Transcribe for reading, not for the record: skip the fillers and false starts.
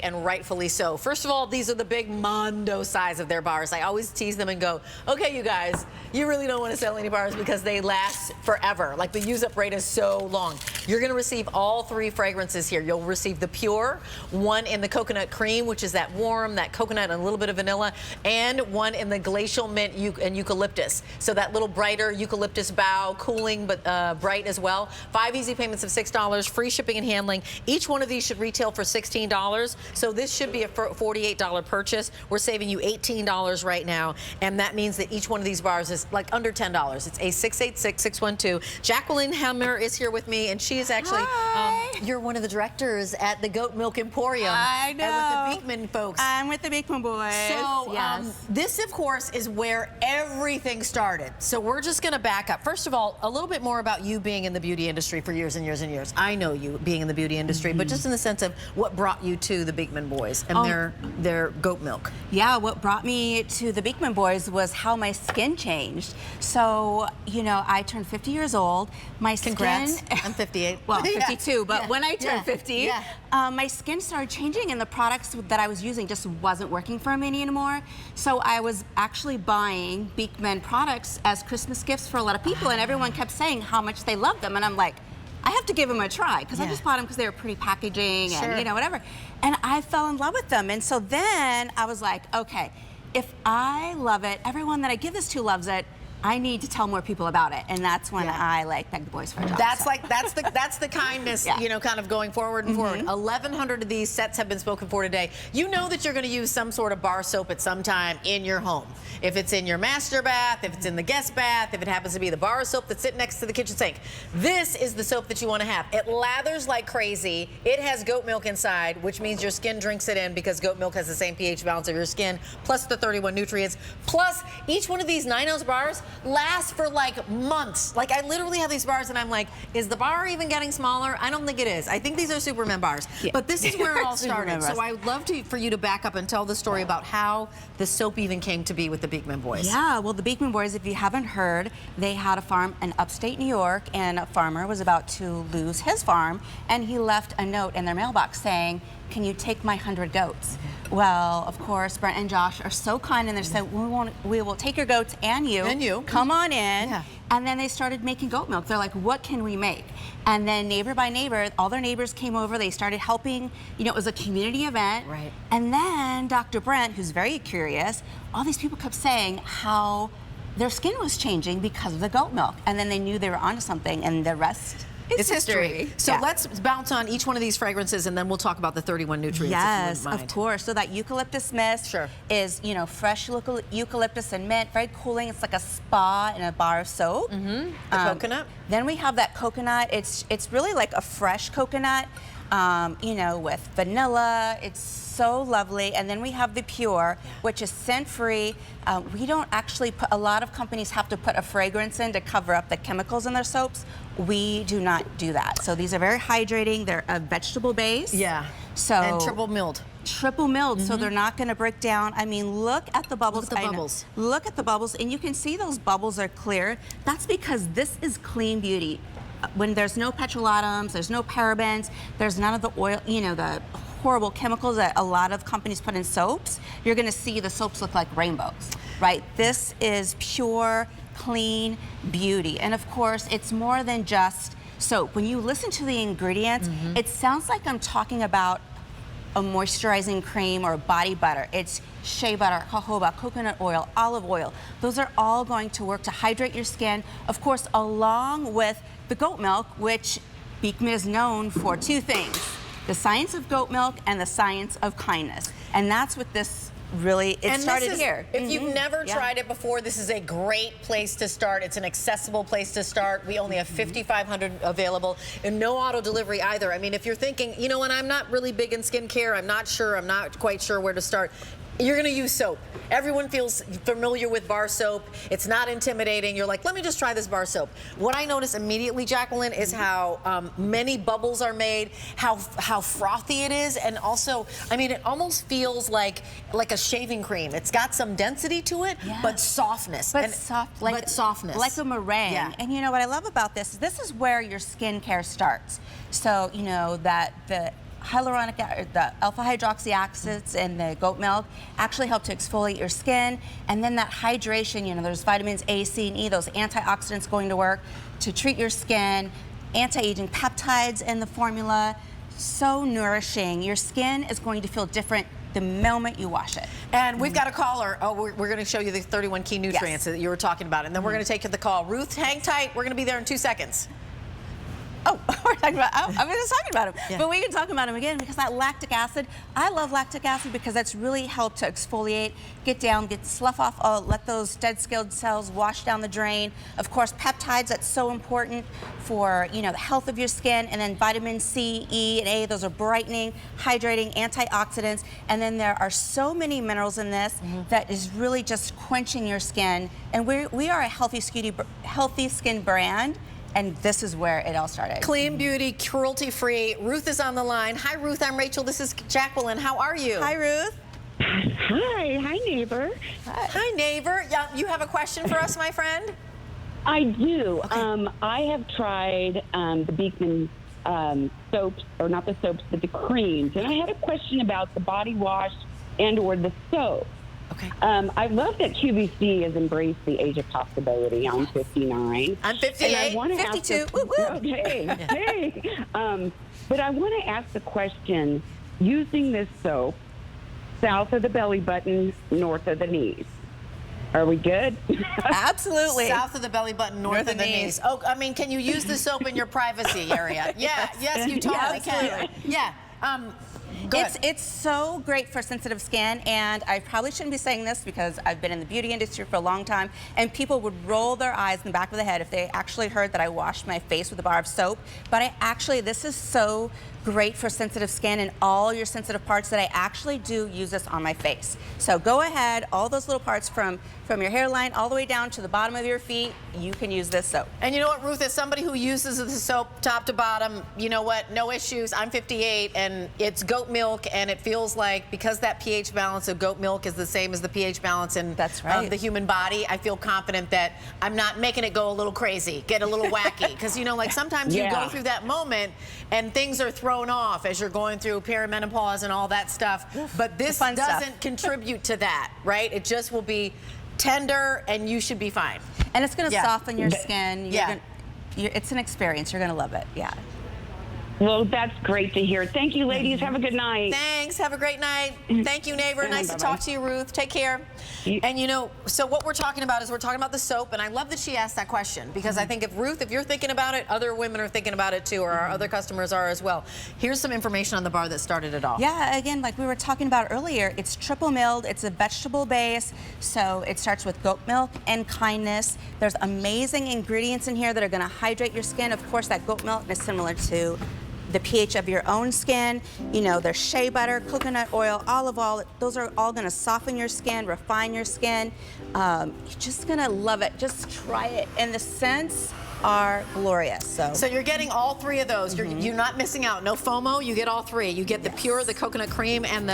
and rightfully so. First of all, these are the big Mondo size of their bars. I always tease them and go, okay, you guys, you really don't want to sell any bars because they last forever. Like the use-up rate is so long. You're going to receive all 3 fragrances here. You'll receive the pure, one in the coconut cream, which is that warm, that coconut and a little bit of vanilla, and one in the glacial mint and eucalyptus. So that little brighter eucalyptus bough, cooling but bright as well. 5 easy payments of $6, free shipping and handling. Each one of these should retail for $16. So this should be a $48 purchase. We're saving you $18 right now. And that means that each one of these bars is like under $10. It's A686-612. Jacqueline Hammer is here with me, and she is actually, you're one of the directors at the Goat Milk Emporium. I know. And with the Beekman folks. I'm with the Beekman boys. So yes. This, of course, is where everything started. So we're just going to back up. First of all, a little bit more about you being in the beauty industry for years and years and years. I know you being in the beauty industry, but just in the sense of what brought you to the Beekman boys and their goat milk. Yeah, what brought me to the Beekman boys was how my skin changed. So, you know, I turned 50 years old. My Congrats. skin... I'm 58. Well, 52, but when I turned 50, yeah. My skin started changing and the products that I was using just wasn't working for me anymore. So I was actually buying Beekman products as Christmas gifts for a lot of people, and everyone kept saying how much they loved them, and I'm like, I have to give them a try, because I just bought them because they were pretty packaging and, you know, whatever. And I fell in love with them. And so then I was like, okay, if I love it, everyone that I give this to loves it, I need to tell more people about it, and that's when I begged the boys for a job. That's that's the kindness, you know, kind of going forward and forward. 1,100 of these sets have been spoken for today. You know that you're going to use some sort of bar soap at some time in your home. If it's in your master bath, if it's in the guest bath, if it happens to be the bar soap that's sitting next to the kitchen sink, this is the soap that you want to have. It lathers like crazy. It has goat milk inside, which means your skin drinks it in because goat milk has the same pH balance of your skin, plus the 31 nutrients. Plus, each one of these 9oz bars lasts for like months. Like I literally have these bars and I'm like, is the bar even getting smaller? I don't think it is. I think these are Superman bars. But this is where it all started. So I would love for you to back up and tell the story about how the soap even came to be with the Beekman boys. Yeah, well, the Beekman boys, if you haven't heard, they had a farm in upstate New York, and a farmer was about to lose his farm, and he left a note in their mailbox saying, can you take my 100 goats? Well, of course, Brent and Josh are so kind, and they said, we will take your goats and you. And you. Come on in. Yeah. And then they started making goat milk. They're like, what can we make? And then neighbor by neighbor, all their neighbors came over. They started helping. You know, it was a community event. Right. And then Dr. Brent, who's very curious, all these people kept saying how their skin was changing because of the goat milk. And then they knew they were onto something, and the rest... It's history. So let's bounce on each one of these fragrances, and then we'll talk about the 31 nutrients. Yes, of course. So that eucalyptus mist is, you know, fresh eucalyptus and mint, very cooling. It's like a spa in a bar of soap. The coconut. Then we have that coconut. It's really like a fresh coconut, you know, with vanilla. It's so lovely. And then we have the pure, which is scent-free. We don't actually put, a lot of companies have to put a fragrance in to cover up the chemicals in their soaps. We do not do that. So these are very hydrating. They're a vegetable base. Yeah. So and triple milled. Triple milled, so they're not going to break down. I mean, look at the bubbles. Look at the bubbles. Look at the bubbles, and you can see those bubbles are clear. That's because this is clean beauty. When there's no petroleums, there's no parabens, there's none of the oil, you know, the horrible chemicals that a lot of companies put in soaps, you're going to see the soaps look like rainbows, right? This is pure, clean beauty. And of course, it's more than just soap. When you listen to the ingredients, it sounds like I'm talking about a moisturizing cream or body butter. It's shea butter, jojoba, coconut oil, olive oil. Those are all going to work to hydrate your skin, of course, along with the goat milk, which Beekman is known for 2 things: the science of goat milk and the science of kindness. And that's what this really, it started here. If you've never tried it before, this is a great place to start. It's an accessible place to start. We only have 5,500 available, and no auto delivery either. I mean, if you're thinking, you know, and I'm not really big in skincare, I'm not quite sure where to start. You're going to use soap. Everyone feels familiar with bar soap. It's not intimidating. You're like, let me just try this bar soap. What I notice immediately, Jacqueline, is how many bubbles are made, how frothy it is, and also, I mean, it almost feels like a shaving cream. It's got some density to it, but softness. But softness. Like a meringue. Yeah. And you know what I love about this is where your skincare starts. So, you know, that the the alpha hydroxy acids in the goat milk actually help to exfoliate your skin, and then that hydration, you know, there's vitamins A, C, and E, those antioxidants going to work to treat your skin, anti-aging peptides in the formula, so nourishing. Your skin is going to feel different the moment you wash it. And we've got a caller. Oh, we're going to show you the 31 key nutrients that you were talking about, and then we're going to take the call. Ruth, hang tight. We're going to be there in 2 seconds. Oh, we're talking about, I was just talking about him. Yeah. But we can talk about him again because that lactic acid, I love lactic acid because that's really helped to exfoliate, get down, get slough off, let those dead skin cells wash down the drain. Of course, peptides, that's so important for, you know, the health of your skin. And then vitamin C, E, and A, those are brightening, hydrating, antioxidants. And then there are so many minerals in this that is really just quenching your skin. And we are a healthy skin brand. And this is where it all started. Clean beauty, cruelty-free. Ruth is on the line. Hi, Ruth. I'm Rachel. This is Jacqueline. How are you? Hi, Ruth. Hi, neighbor. Hi, neighbor. Yeah, you have a question for us, my friend? I do. Okay. I have tried the Beekman soaps, or not the soaps, but the creams. And I had a question about the body wash and or the soap. Okay. I love that QVC has embraced the age of possibility. I'm 59. I'm 58. 52. Woo, woo. Okay. Hey. But I want to ask the question, using this soap, south of the belly button, north of the knees. Are we good? Absolutely. South of the belly button, north of the knees. Oh, I mean, can you use the soap in your privacy area? Yeah, yes, you totally can. Yeah. It's so great for sensitive skin, and I probably shouldn't be saying this because I've been in the beauty industry for a long time, and people would roll their eyes in the back of the head if they actually heard that I washed my face with a bar of soap. But this is so great for sensitive skin and all your sensitive parts that I actually do use this on my face. So go ahead, all those little parts from your hairline all the way down to the bottom of your feet, you can use this soap. And you know what, Ruth, as somebody who uses the soap top to bottom, you know what, no issues. I'm 58 and it's goat milk, and it feels like because that pH balance of goat milk is the same as the pH balance in the human body, I feel confident that I'm not making it go a little crazy, get a little wacky. Because, you know, like sometimes you go through that moment and things are thrown off as you're going through perimenopause and all that stuff. But this doesn't contribute to that, right? It just will be tender and you should be fine. And it's going to soften your skin. It's an experience. You're going to love it. Yeah. Well, that's great to hear. Thank you, ladies. Have a good night. Thanks. Have a great night. Thank you, neighbor. Nice to talk to you, Ruth. Take care. And you know, so what we're talking about is we're talking about the soap, and I love that she asked that question because I think if Ruth, if you're thinking about it, other women are thinking about it too, or our other customers are as well. Here's some information on the bar that started it all. Yeah, again, like we were talking about earlier, it's triple milled, it's a vegetable base, so it starts with goat milk and kindness. There's amazing ingredients in here that are going to hydrate your skin. Of course, that goat milk is similar to the pH of your own skin. You know, there's shea butter, coconut oil, olive oil. Those are all going to soften your skin, refine your skin. You're just going to love it. Just try it. And the scents are glorious. So you're getting all three of those. You're not missing out. No FOMO. You get all three. You get the pure, the coconut cream, and the